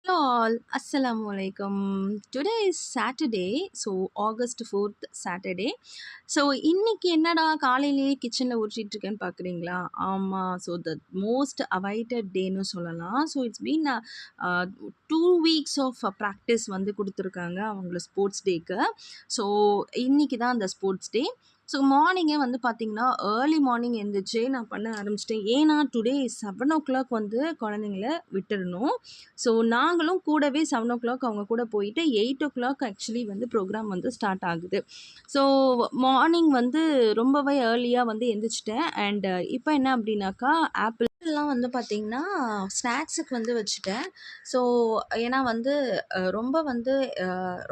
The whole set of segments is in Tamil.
Hello all, Assalamu alaikum. Today is Saturday, so August 4th Saturday. So இன்னைக்கு என்னடா காலையிலேயே கிச்சனில் ஊற்றிட்டு இருக்கேன்னு பார்க்குறீங்களா? ஆமாம். ஸோ த மோஸ்ட் அவைட்டட் டேன்னு சொல்லலாம். So it's been 2 weeks of practice வந்து கொடுத்துருக்காங்க அவங்கள ஸ்போர்ட்ஸ் டேக்கு. ஸோ இன்னைக்கு தான் அந்த ஸ்போர்ட்ஸ் டே. ஸோ மார்னிங்கே வந்து பார்த்திங்கன்னா ஏர்லி மார்னிங் எழுந்திரிச்சு நான் பண்ண ஆரம்பிச்சிட்டேன். ஏன்னா டுடே 7 o'clock வந்து குழந்தைங்கள விட்டுடணும். ஸோ நாங்களும் கூடவே 7 o'clock அவங்க கூட போயிட்டு 8 o'clock ஆக்சுவலி வந்து ப்ரோக்ராம் வந்து ஸ்டார்ட் ஆகுது. ஸோ மார்னிங் வந்து ரொம்பவே ஏர்லியாக வந்து எந்திரிச்சிட்டேன். அண்ட் இப்போ என்ன அப்படின்னாக்கா ஆப்பிள்லாம் வந்து பார்த்திங்கன்னா ஸ்நாக்ஸுக்கு வந்து வச்சுட்டேன். ஸோ ஏன்னா வந்து ரொம்ப வந்து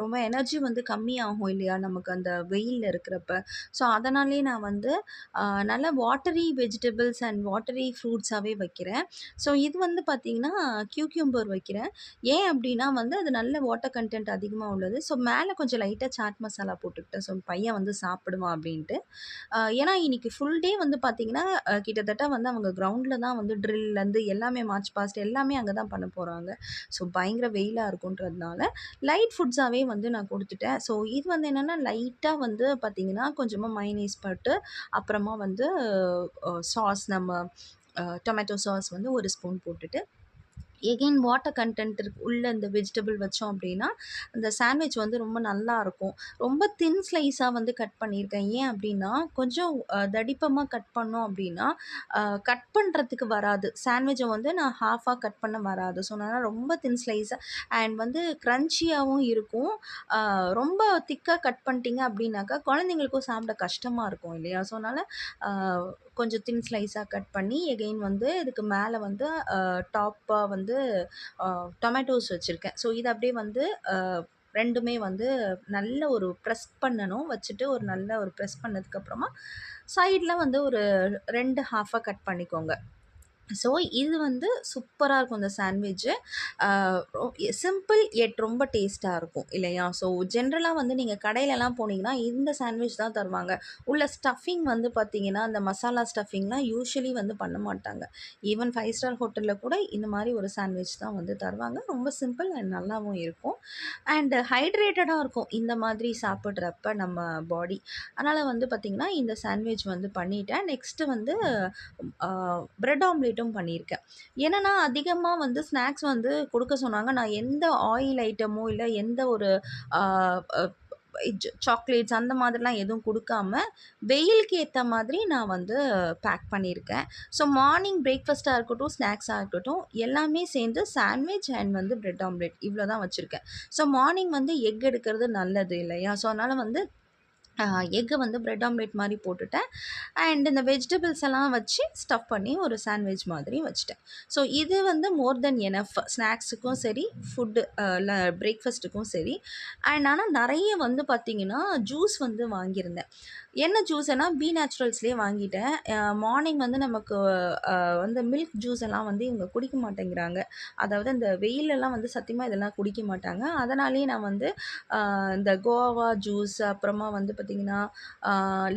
ரொம்ப எனர்ஜி வந்து கம்மியாகும் இல்லையா நமக்கு அந்த வெயிலில் இருக்கிறப்ப. ஸோ அதனாலேயே நான் வந்து நல்ல வாட்டரி வெஜிடபிள்ஸ் அண்ட் வாட்டரி ஃப்ரூட்ஸாகவே வைக்கிறேன். ஸோ இது வந்து பார்த்திங்கன்னா கியூக்யூம்பர் வைக்கிறேன். ஏன் அப்படின்னா வந்து அது நல்ல வாட்டர் கண்டென்ட் அதிகமாக உள்ளது. ஸோ மேலே கொஞ்சம் லைட்டாக சாட் மசாலா போட்டுக்கிட்டேன். ஸோ பையன் வந்து சாப்பிடுவான் அப்படின்ட்டு. ஏன்னா இன்னைக்கு ஃபுல் டே வந்து பார்த்திங்கன்னா கிட்டத்தட்ட வந்து அவங்க கிரவுண்டில் தான் வந்து ட்ரில்லேருந்து எல்லாமே மார்ச் பாஸ்ட் எல்லாமே அங்கே தான் பண்ண போகிறாங்க. ஸோ பயங்கர வெயிலாக இருக்குன்றதுனால லைட் ஃபுட்ஸாகவே வந்து நான் கொடுத்துட்டேன். ஸோ இது வந்து என்னென்னா லைட்டாக வந்து பார்த்திங்கன்னா கொஞ்சமாக மைனீஸ் போட்டு அப்புறமா வந்து சாஸ் நம்ம டொமேட்டோ சாஸ் வந்து ஒரு ஸ்பூன் போட்டுட்டு எகெயின் வாட்டர் கண்டென்ட் உள்ள இந்த வெஜிடபிள் வச்சோம் அப்படின்னா அந்த சாண்ட்விச் வந்து ரொம்ப நல்லாயிருக்கும். ரொம்ப தின் ஸ்லைஸாக வந்து கட் பண்ணியிருக்கேன். ஏன் அப்படின்னா கொஞ்சம் தடிப்பமாக கட் பண்ணோம் அப்படின்னா கட் பண்ணுறதுக்கு வராது. சாண்ட்விச்சை வந்து நான் ஹாஃபாக கட் பண்ண வராது. ஸோ அதனால் ரொம்ப தின் ஸ்லைஸாக அண்ட் வந்து க்ரன்ச்சியாகவும் இருக்கும். ரொம்ப திக்காக கட் பண்ணிட்டீங்க அப்படின்னாக்கா குழந்தைங்களுக்கும் சாப்பிட கஷ்டமாக இருக்கும் இல்லையா? ஸோ அதனால் கொஞ்சம் தின் ஸ்லைஸாக கட் பண்ணி எகெயின் வந்து இதுக்கு மேலே வந்து டாப்பாக வந்து டொமேட்டோஸ் வச்சுருக்கேன். ஸோ இது அப்படியே வந்து ரெண்டுமே வந்து நல்ல ஒரு ப்ரெஸ் பண்ணணும். வச்சுட்டு ஒரு நல்ல ஒரு ப்ரெஸ் பண்ணதுக்கப்புறமா சைடில் வந்து ஒரு 2 ஹாஃபாக கட் பண்ணிக்கோங்க. ஸோ இது வந்து சூப்பராக இருக்கும் இந்த சாண்ட்விட்சு. சிம்பிள் எட் ரொம்ப டேஸ்ட்டாக இருக்கும் இல்லையா? ஸோ ஜென்ரலாக வந்து நீங்கள் கடையிலலாம் போனீங்கன்னா இந்த சாண்ட்விச் தான் தருவாங்க. உள்ள ஸ்டஃபிங் வந்து பார்த்தீங்கன்னா அந்த மசாலா ஸ்டஃபிங்லாம் யூஷுவலி வந்து பண்ண மாட்டாங்க. ஈவன் 5 ஸ்டார் ஹோட்டலில் கூட இந்த மாதிரி ஒரு சாண்ட்விச் தான் வந்து தருவாங்க. ரொம்ப சிம்பிள் அண்ட் நல்லாவும் இருக்கும். அண்ட் ஹைட்ரேட்டடாக இருக்கும் இந்த மாதிரி சாப்பிட்றப்ப நம்ம பாடி. அதனால் வந்து பார்த்திங்கன்னா இந்த சாண்ட்விச் வந்து பண்ணிட்டேன். நெக்ஸ்ட்டு வந்து பிரெட் ஆம்லேட்டும் பண்ணியிருக்கேன். என்னென்னா அதிகமாக வந்து ஸ்நாக்ஸ் வந்து கொடுக்க சொன்னாங்க. நான் எந்த ஆயில் ஐட்டமோ இல்லை எந்த ஒரு சாக்லேட்ஸ் அந்த மாதிரிலாம் எதுவும் கொடுக்காம வெயிலுக்கு ஏற்ற மாதிரி நான் வந்து பேக் பண்ணியிருக்கேன். ஸோ மார்னிங் பிரேக்ஃபாஸ்ட்டாக இருக்கட்டும், ஸ்நாக்ஸாக இருக்கட்டும் எல்லாமே சேர்ந்து சாண்ட்விச் அண்ட் வந்து பிரெட் ஆம்லேட் இவ்வளோ தான் வச்சுருக்கேன். ஸோ மார்னிங் வந்து எக் எடுக்கிறது நல்லது இல்லையா? ஸோ அதனால் வந்து எக்கு வந்து பிரெட் ஆம்லேட் மாதிரி போட்டுட்டேன். அண்ட் இந்த வெஜிடபிள்ஸ் எல்லாம் வச்சு ஸ்டஃப் பண்ணி ஒரு சாண்ட்விச் மாதிரி வச்சுட்டேன். ஸோ இது வந்து மோர் தென் எனஃப் ஸ்நாக்ஸுக்கும் சரி, ஃபுட்டு பிரேக்ஃபாஸ்ட்டுக்கும் சரி. அண்ட் ஆனால் நிறைய வந்து பார்த்திங்கன்னா ஜூஸ் வந்து வாங்கியிருந்தேன். என்ன ஜூஸ்னா பி நேச்சுரல்ஸ்லேயே வாங்கிட்டேன். மார்னிங் வந்து நமக்கு வந்து மில்க் ஜூஸ் எல்லாம் வந்து இவங்க குடிக்க மாட்டேங்கிறாங்க. அதாவது இந்த வெயிலெல்லாம் வந்து சத்தியமாக இதெல்லாம் குடிக்க மாட்டாங்க. அதனாலேயே நான் வந்து இந்த கோவா ஜூஸ் அப்புறமா வந்து பார்த்திங்கன்னா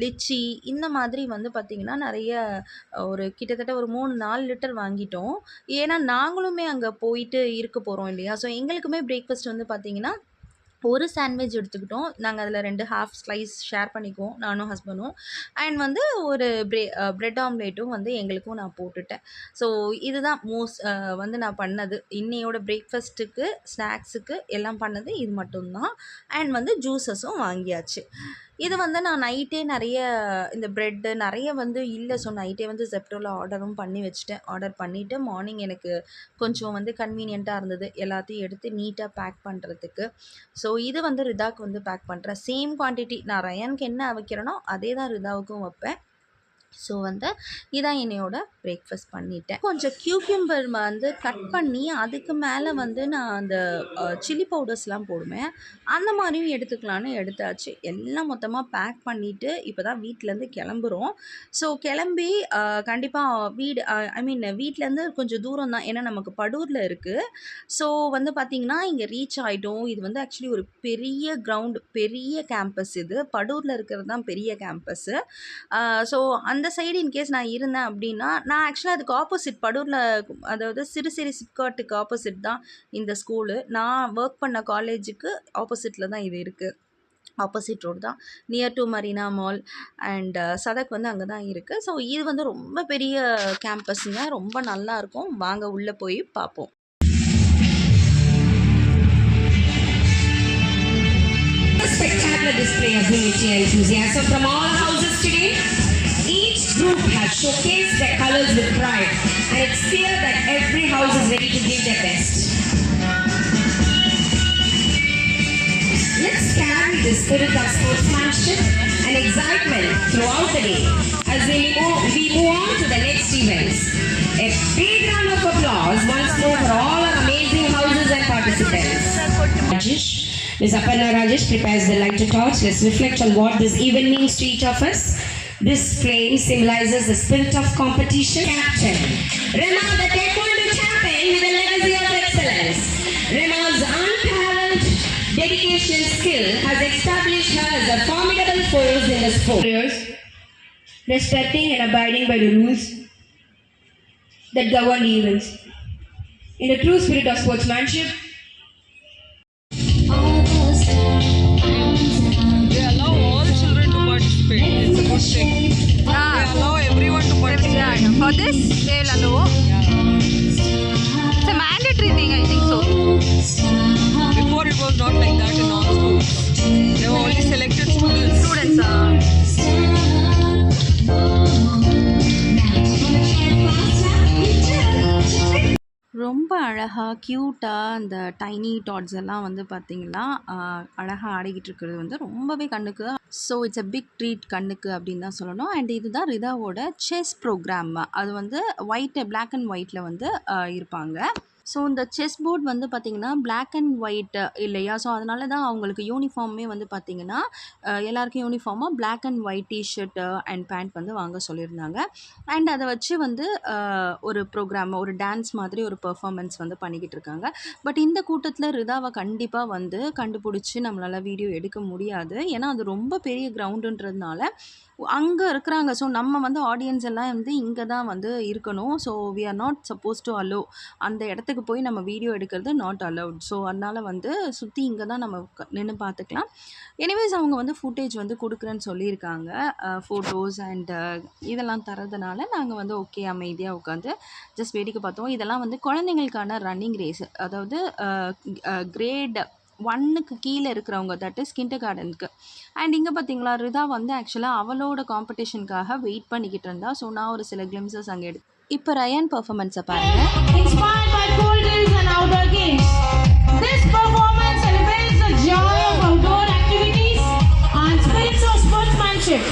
லிச்சி இந்த மாதிரி வந்து பார்த்திங்கன்னா நிறைய ஒரு கிட்டத்தட்ட ஒரு 3-4 லிட்டர் வாங்கிட்டோம். ஏன்னா நாங்களுமே அங்கே போயிட்டு இருக்க போகிறோம் இல்லையா? ஸோ எங்களுக்குமே பிரேக்ஃபாஸ்ட் வந்து பார்த்திங்கன்னா ஒரு சாண்ட்விச் எடுத்துக்கிட்டோம். நாங்கள் அதில் 2 ஹாஃப் ஸ்லைஸ் ஷேர் பண்ணிக்குவோம் நானும் ஹஸ்பண்டும். அண்ட் வந்து ஒரு பிரெட் ஆம்லேட்டும் வந்து எங்களுக்கும் நான் போட்டுட்டேன். ஸோ இதுதான் வந்து நான் பண்ணது இன்னையோட பிரேக்ஃபாஸ்ட்டுக்கு, ஸ்நாக்ஸுக்கு எல்லாம் பண்ணது இது மட்டும்தான். அண்ட் வந்து ஜூஸஸும் வாங்கியாச்சு. இது வந்து நான் நைட்டே நிறைய இந்த ப்ரெட்டு நிறைய வந்து இல்லை. ஸோ நைட்டே வந்து ஜெப்டோவில் ஆர்டரும் பண்ணி வச்சுட்டேன். ஆர்டர் பண்ணிவிட்டு மார்னிங் எனக்கு கொஞ்சம் வந்து கன்வீனியண்ட்டாக இருந்தது எல்லாத்தையும் எடுத்து நீட்டாக பேக் பண்ணுறதுக்கு. ஸோ இது வந்து ரிதாக்கு வந்து பேக் பண்ணுறேன். சேம் குவான்டிட்டி நான் ரயானுக்கு என்ன வைக்கிறேனோ அதே தான் ரிதாவுக்கும் வைப்பேன். ஸோ வந்து இதான் என்னையோட பிரேக்ஃபாஸ்ட் பண்ணிட்டேன். கொஞ்சம் கியூக்யூம்பர் வந்து கட் பண்ணி அதுக்கு மேலே வந்து நான் அந்த சில்லி பவுடர்ஸ்லாம் போடுவேன். அந்த மாதிரியும் எடுத்துக்கலான்னு எடுத்தாச்சு. எல்லாம் மொத்தமாக பேக் பண்ணிவிட்டு இப்போ தான் வீட்டிலேருந்து கிளம்புறோம். ஸோ கிளம்பி கண்டிப்பாக வீட்டிலேருந்து கொஞ்சம் தூரம் தான். ஏன்னா நமக்கு படூரில் இருக்குது. ஸோ வந்து பார்த்திங்கன்னா இங்கே ரீச் ஆகிட்டோம். இது வந்து ஆக்சுவலி ஒரு பெரிய கிரவுண்ட், பெரிய கேம்பஸ். இது படூரில் இருக்கிறது தான் பெரிய கேம்பஸ்ஸு. ஸோ அந்த சைடு இன்கேஸ் நான் இருந்தேன் அப்படின்னா, நான் ஆக்சுவலாக அதுக்கு ஆப்போசிட் படூரில், அதாவது சிறுசேரி சிப்காட்டுக்கு ஆப்போசிட் தான் இந்த ஸ்கூலு. நான் ஒர்க் பண்ண காலேஜுக்கு ஆப்போசிட்டில் தான் இது இருக்குது. ஆப்போசிட் ரோடு தான், near to Marina mall and சதக் வந்து அங்கே தான் இருக்குது. ஸோ இது வந்து ரொம்ப பெரிய கேம்பஸுங்க, ரொம்ப நல்லாயிருக்கும். வாங்க உள்ளே போய் பார்ப்போம். Spectacular display of unity and enthusiasm from all houses today. Each group has showcased their colors with pride, and it's clear that every house is ready to give their best. Let's carry the spirit of sportsmanship and excitement throughout the day as we move on to the next events. A big round of applause once more for all our amazing houses and participants. Rajesh, Ms. Aparna Rajesh prepares the lighter torch. Let's reflect on what this event means to each of us. This flame symbolizes the spirit of competition. Captain Rema, the taekwondo champion with a legacy of excellence. Rema's unparalleled dedication and skill has established her as a formidable force in the sport. Respecting and abiding by the rules that govern the events. In the true spirit of sportsmanship, they allow all children to participate. It's a good thing. They allow everyone to participate. For this, they will allow. It's a mandatory thing, I think so. Before it was not like that in all schools. They were only selected students. ரொம்ப அழகாக க்யூட்டாக அந்த டைனி டாட்ஸ் எல்லாம் வந்து பார்த்திங்கன்னா அழகாக ஆடிக்கிட்டு இருக்கிறது வந்து ரொம்பவே கண்ணுக்கு. So it's a big treat கண்ணுக்கு அப்படின்னு தான் சொல்லணும். அண்ட் இதுதான் ரிதாவோட செஸ் ப்ரோக்ராம். அது வந்து பிளாக் அண்ட் ஒயிட்டில் வந்து இருப்பாங்க. ஸோ இந்த செஸ் போர்ட் வந்து பார்த்திங்கன்னா பிளாக் அண்ட் ஒயிட் இல்லையா? ஸோ அதனால தான் அவங்களுக்கு யூனிஃபார்மே வந்து பார்த்திங்கன்னா எல்லாருக்கும் யூனிஃபார்மாக black and white T-shirt and pant வந்து வாங்க சொல்லியிருந்தாங்க. அண்ட் அதை வச்சு வந்து ஒரு ப்ரோக்ராம், ஒரு டான்ஸ் மாதிரி ஒரு பெர்ஃபார்மன்ஸ் வந்து பண்ணிக்கிட்டு இருக்காங்க. பட் இந்த கூட்டத்தில் ரிதாவை கண்டிப்பாக வந்து கண்டுபிடிச்சி நம்மளால் வீடியோ எடுக்க முடியாது. ஏன்னா அது ரொம்ப பெரிய கிரவுண்டுன்றதுனால அங்கே இருக்கிறாங்க. ஸோ நம்ம வந்து ஆடியன்ஸ் எல்லாம் வந்து இங்கே தான் வந்து இருக்கணும். So we are not suppose to allow, அந்த இடத்துக்கு போய் நம்ம வீடியோ எடுக்கிறது நாட் அலவுட். ஸோ அதனால் வந்து சுற்றி இங்கே தான் நம்ம நின்று பார்த்துக்கலாம். எனிவேஸ் அவங்க வந்து ஃபுட்டேஜ் வந்து கொடுக்குறேன்னு சொல்லியிருக்காங்க, ஃபோட்டோஸ் அண்ட் இதெல்லாம் தரதுனால நாங்கள் வந்து ஓகே அமைதியாக உட்காந்து ஜஸ்ட் வேடிக்கை பார்த்தோம். இதெல்லாம் வந்து குழந்தைங்களுக்கான ரன்னிங் ரேஸ், அதாவது கிரேட் 1க்கு கீழே இருக்கிறவங்க, தட் இஸ் கிண்டர் கார்டனுக்கு. அண்ட் இங்கே பார்த்தீங்களா, ரிதா வந்து ஆக்சுவலாக அவளோட காம்படிஷனுக்காக வெயிட் பண்ணிக்கிட்டு இருந்தா. ஸோ நான் ஒரு சில கிளிம்ஸஸ் அங்கே இப்போ ரயான் பர்ஃபார்மன்ஸை பாருங்கள். Inspired by cool drills and outdoor games, this performance celebrates the joy of outdoor activities and spirits of sportsmanship.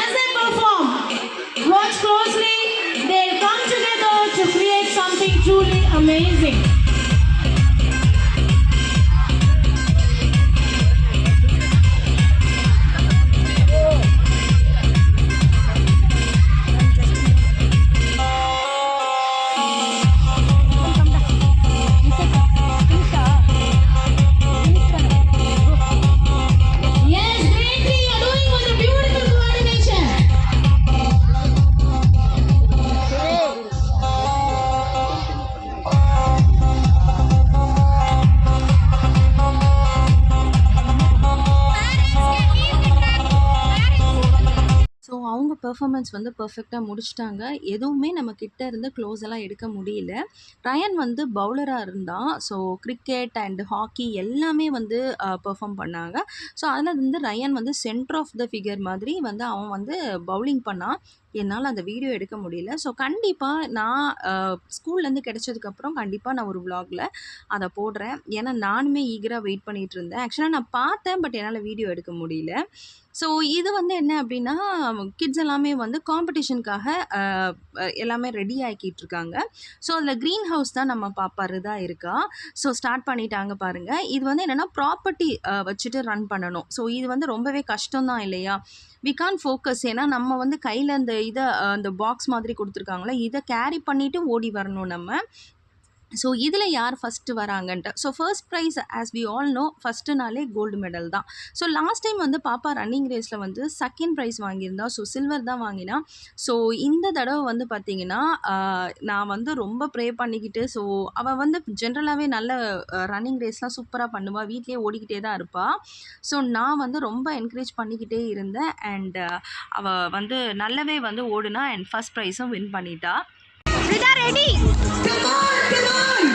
As they perform, watch closely, they'll come together to create something truly amazing. Performance வந்து பர்ஃபெக்டாக முடிச்சிட்டாங்க. எதுவுமே நம்ம கிட்ட இருந்து க்ளோஸ் எல்லாம் எடுக்க முடியல. ரயான் வந்து பவுலராக இருந்தான். ஸோ கிரிக்கெட் அண்ட் ஹாக்கி எல்லாமே வந்து பெர்ஃபார்ம் பண்ணாங்க. ஸோ அதில் வந்து ரயான் வந்து சென்டர் ஆஃப் த ஃபிகர் மாதிரி வந்து அவன் வந்து பவுலிங் பண்ணான். என்னால் அந்த வீடியோ எடுக்க முடியல. ஸோ கண்டிப்பாக நான் ஸ்கூல்லேருந்து கிடச்சதுக்கப்புறம் கண்டிப்பாக நான் ஒரு விலாகில் அதை போடுறேன். ஏன்னா நானுமே ஈகராக வெயிட் பண்ணிகிட்டு இருந்தேன். ஆக்சுவலாக நான் பார்த்தேன், பட் என்னால் வீடியோ எடுக்க முடியல. ஸோ இது வந்து என்ன அப்படின்னா, கிட்ஸ் எல்லாமே வந்து காம்படிஷனுக்காக எல்லாமே ரெடி ஆக்கிட்டு இருக்காங்க. ஸோ அதில் க்ரீன் ஹவுஸ் தான் நம்ம பாப்பாரு தான் இருக்கா. ஸோ ஸ்டார்ட் பண்ணிட்டாங்க பாருங்கள். இது வந்து என்னென்னா ப்ராப்பர்ட்டி வச்சுட்டு ரன் பண்ணணும். ஸோ இது வந்து ரொம்பவே கஷ்டம்தான் இல்லையா? We can focus. ஏன்னா நம்ம வந்து கையில் அந்த பாக்ஸ் மாதிரி கொடுத்துருக்காங்களே, இதை கேரி பண்ணிவிட்டு ஓடி வரணும் நம்ம. ஸோ இதில் யார் ஃபஸ்ட்டு வராங்கன்ட்டு. So first prize as we all know first நாளே கோல்டு மெடல் தான். ஸோ லாஸ்ட் டைம் வந்து பாப்பா ரன்னிங் ரேஸில் வந்து செகண்ட் ப்ரைஸ் வாங்கியிருந்தா. ஸோ சில்வர் தான் வாங்கினா. ஸோ இந்த தடவை வந்து பார்த்திங்கன்னா நான் வந்து ரொம்ப ப்ரே பண்ணிக்கிட்டு, ஸோ அவள் வந்து ஜென்ரலாகவே நல்ல ரன்னிங் ரேஸ்லாம் சூப்பராக பண்ணுவாள், வீட்லேயே ஓடிக்கிட்டே தான் இருப்பாள். ஸோ நான் வந்து ரொம்ப என்கரேஜ் பண்ணிக்கிட்டே இருந்தேன். அண்ட் அவள் வந்து நல்லாவே வந்து ஓடுனா அண்ட் ஃபஸ்ட் ப்ரைஸும் வின் பண்ணிட்டா. Ready? Come on, come on!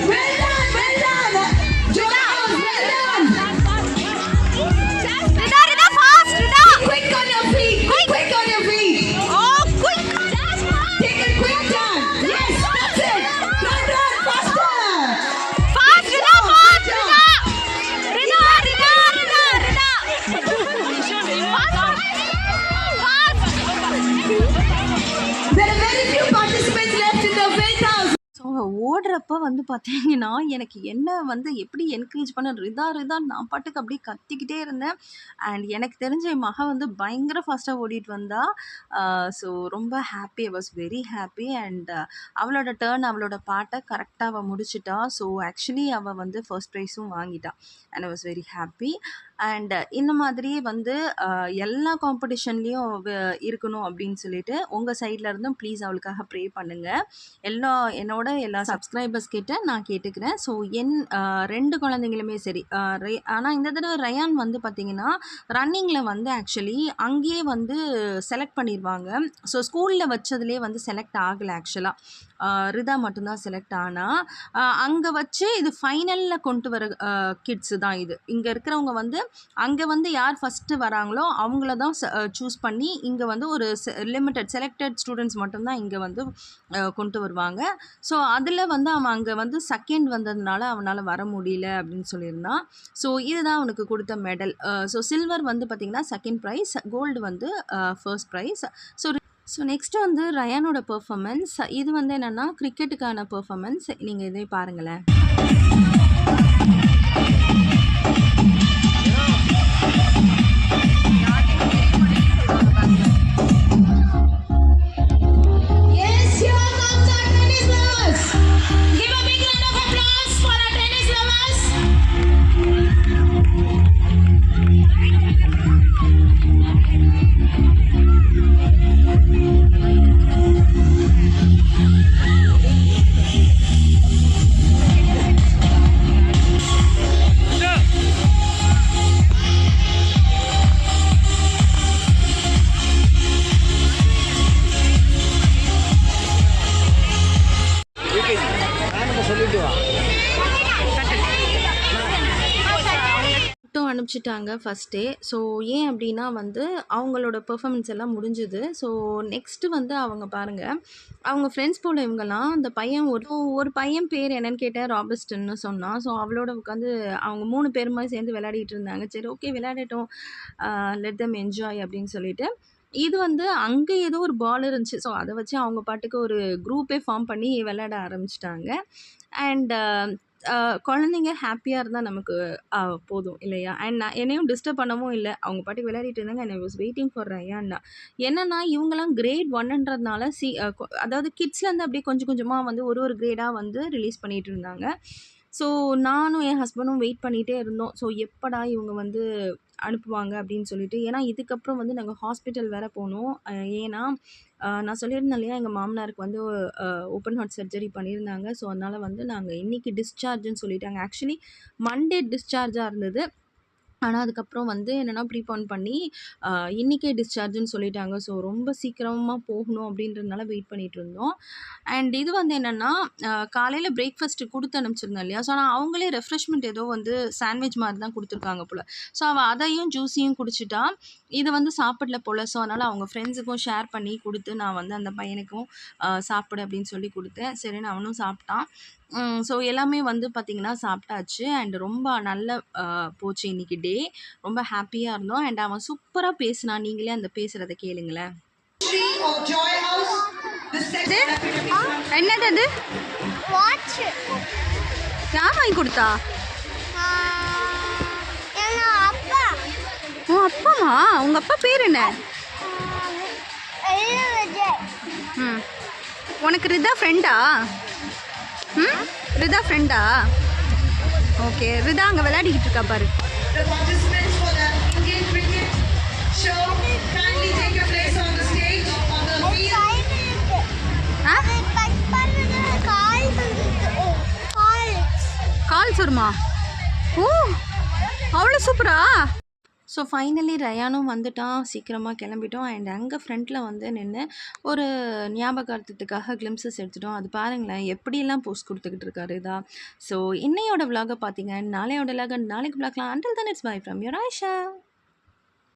Well done, well done! Joyhouse, well done! Rida, fast, Rida! Quick on your feet, quick on your feet! Oh, quick! Take a quick turn! Yes, that's it! Run, faster! Fast, Rida, fast, Rida! Rida! There are very few participants left in the 5,000. So ஓடுறப்ப வந்து பார்த்தீங்கன்னா எனக்கு என்ன வந்து எப்படி என்கரேஜ் பண்ண ரிதா நான் பாட்டுக்கு அப்படியே கத்திக்கிட்டே இருந்தேன். அண்ட் எனக்கு தெரிஞ்ச என் மக வந்து பயங்கர ஃபாஸ்ட்டாக ஓடிட்டு வந்தா. ஸோ ரொம்ப happy, I was very happy. And அவளோட டேர்ன், அவளோட பாட்டை கரெக்டாக அவள் முடிச்சிட்டா. ஸோ ஆக்சுவலி அவள் வந்து ஃபர்ஸ்ட் ப்ரைஸும் வாங்கிட்டா. And I was very happy. And இந்த மாதிரியே வந்து எல்லா காம்படிஷன்லேயும் இருக்கணும் அப்படின்னு சொல்லிட்டு உங்கள் சைடில் இருந்தும் ப்ளீஸ் அவளுக்காக ப்ரே பண்ணுங்கள். என்னோட எல்லா சப்ஸ்கிரைபர்ஸ் கிட்ட நான் கேட்டுக்கிறேன். ஸோ என் 2 குழந்தைங்களுமே சரி. ஆனால் இந்த தடவை ரயான் வந்து பார்த்திங்கன்னா ரன்னிங்கில் வந்து ஆக்சுவலி அங்கேயே வந்து செலக்ட் பண்ணிடுவாங்க. ஸோ ஸ்கூலில் வச்சதுலேயே வந்து செலக்ட் ஆகலை. ஆக்சுவலாக ரிதா மட்டும்தான் செலக்ட் ஆனால் அங்கே வச்சு இது ஃபைனலில் கொண்டு வர கிட்ஸு தான் இது. இங்கே இருக்கிறவங்க வந்து அங்கே வந்து யார் ஃபஸ்ட்டு வராங்களோ அவங்கள தான் சூஸ் பண்ணி இங்கே வந்து ஒரு லிமிட்டட் செலக்டட் ஸ்டூடெண்ட்ஸ் மட்டும்தான் இங்கே வந்து கொண்டு வருவாங்க. ஸோ அதில் வந்து அவன் அங்கே வந்து செகண்ட் வந்ததுனால அவனால் வர முடியல அப்படின்னு சொல்லியிருந்தான். ஸோ இதுதான் அவனுக்கு கொடுத்த மெடல். ஸோ சில்வர் வந்து பார்த்திங்கன்னா செகண்ட் ப்ரைஸ், கோல்டு வந்து ஃபர்ஸ்ட் ப்ரைஸ். ஸோ நெக்ஸ்ட்டு வந்து ரயானோட பெர்ஃபார்மன்ஸ். இது வந்து என்னென்னா கிரிக்கெட்டுக்கான பெர்ஃபார்மன்ஸ். நீங்கள் இதே பாருங்களேன். Yes, here comes our tennis lovers. Give a big round of applause for our tennis lovers. அனுப்பிச்சிட்டாங்க ஃபஸ்ட்டே. ஸோ ஏன் அப்படின்னா வந்து அவங்களோட பெர்ஃபார்மன்ஸ் எல்லாம் முடிஞ்சுது. ஸோ நெக்ஸ்ட்டு வந்து அவங்க பாருங்கள், அவங்க ஃப்ரெண்ட்ஸ் போல் இவங்கெல்லாம் அந்த பையன் ஒரு பையன் பேர் என்னன்னு கேட்டேன், ராபர்ட்ஸ்டன்னு சொன்னான். ஸோ அவளோட உட்காந்து அவங்க 3 பேருமா சேர்ந்து விளையாடிட்டு இருந்தாங்க. சரி ஓகே விளையாடட்டும், லெட் தம் என்ஜாய் அப்படின்னு சொல்லிட்டு. இது வந்து அங்கே ஏதோ ஒரு பால் இருந்துச்சு. ஸோ அதை வச்சு அவங்க பாட்டுக்கு ஒரு குரூப்பே ஃபார்ம் பண்ணி விளையாட ஆரம்பிச்சிட்டாங்க. அண்ட் குழந்தைங்க ஹாப்பியாக இருந்தால் நமக்கு போதும் இல்லையா? அண்ட் நான் என்னையும் டிஸ்டர்ப் பண்ணவும் இல்லை. அவங்க பாட்டுக்கு விளையாடிட்டு இருந்தாங்க. And I was waiting for ரயான்னா. என்னென்னா இவங்கெல்லாம் கிரேட் 1ன்றதுனால அதாவது கிட்ஸ்லேருந்து அப்படியே கொஞ்சம் கொஞ்சமாக வந்து ஒரு கிரேடாக வந்து ரிலீஸ் பண்ணிகிட்டு இருந்தாங்க. ஸோ நானும் என் ஹஸ்பண்டும் வெயிட் பண்ணிகிட்டே இருந்தோம். ஸோ எப்படா இவங்க வந்து அனுப்புவாங்க அப்படின்னு சொல்லிட்டு. ஏன்னா இதுக்கப்புறம் வந்து நாங்கள் ஹாஸ்பிட்டல் வேறு போனோம். ஏன்னா நான் சொல்லியிருந்தேன் இல்லையா, எங்கள் மாமனாருக்கு வந்து ஓப்பன் ஹார்ட் சர்ஜரி பண்ணியிருந்தாங்க. ஸோ அதனால் வந்து நாங்கள் இன்றைக்கி டிஸ்சார்ஜுன்னு சொல்லிட்டாங்க. ஆக்சுவலி மண்டே டிஸ்சார்ஜாக இருந்தது. ஆனால் அதுக்கப்புறம் வந்து என்னென்னா ப்ரீபான் பண்ணி இன்றைக்கே டிஸ்சார்ஜுன்னு சொல்லிட்டாங்க. ஸோ ரொம்ப சீக்கிரமாக போகணும் அப்படின்றதுனால வெயிட் பண்ணிகிட்டு இருந்தோம். அண்ட் இது வந்து என்னென்னா காலையில் பிரேக்ஃபாஸ்ட்டு கொடுத்து அனுப்பிச்சிருந்தேன் இல்லையா. ஸோ ஆனால் அவங்களே ரெஃப்ரெஷ்மெண்ட் ஏதோ வந்து சாண்ட்விச் மாதிரி தான் கொடுத்துருக்காங்க போல். ஸோ அவள் அதையும் ஜூஸையும் குடிச்சிட்டா. இது வந்து சாப்பிடல போல். ஸோ அதனால் அவங்க ஃப்ரெண்ட்ஸுக்கும் ஷேர் பண்ணி கொடுத்து நான் வந்து அந்த பையனுக்கும் சாப்பிடு அப்படின்னு சொல்லி கொடுத்தேன். சரின்னு அவனும் சாப்பிட்டான். ஸோ எல்லாமே வந்து பார்த்திங்கன்னா சாப்பிட்டாச்சு. அண்ட் ரொம்ப நல்ல போச்சு இன்றைக்கி டே. ரொம்ப ஹாப்பியாக இருந்தோம். அண்ட் அவன் சூப்பராக பேசினான். நீங்களே அந்த பேசுகிறத கேளுங்களேன். என்னது அது? வாட்ச் யார் வாங்கி கொடுத்தா? அப்பா உன் அப்பாமா? உங்கள் அப்பா பேர் என்ன? விஜய் ம் உனக்கு ரிதா ஃப்ரெண்டா? ம், ரிதா ஃப்ரெண்டா? ஓகே, ரிதா அங்கே விளையாடிக்கிட்டு இருக்கா பாரு. The participants for the Indian cricket show kindly take your place on the stage on the field. ஆ, கால் கால் வருமா? ஓ, அவ்வளோ சூப்பரா? ஸோ ஃபைனலி ரயானும் வந்துட்டான், சீக்கிரமாக கிளம்பிட்டோம். அண்ட் அங்கே ஃப்ரண்ட்டில் வந்து நின்று ஒரு ஞாபகார்த்தத்துக்காக கிளிம்சஸ் எடுத்துட்டோம். அது பாருங்களேன் எப்படியெல்லாம் போஸ்ட் கொடுத்துக்கிட்டு இருக்காரு இதா. ஸோ இன்னையோட விலாகை பார்த்தீங்க, நாளையோட விலாக நாளைக்கு பார்க்கலாம். Until then it's bye from your Ayesha.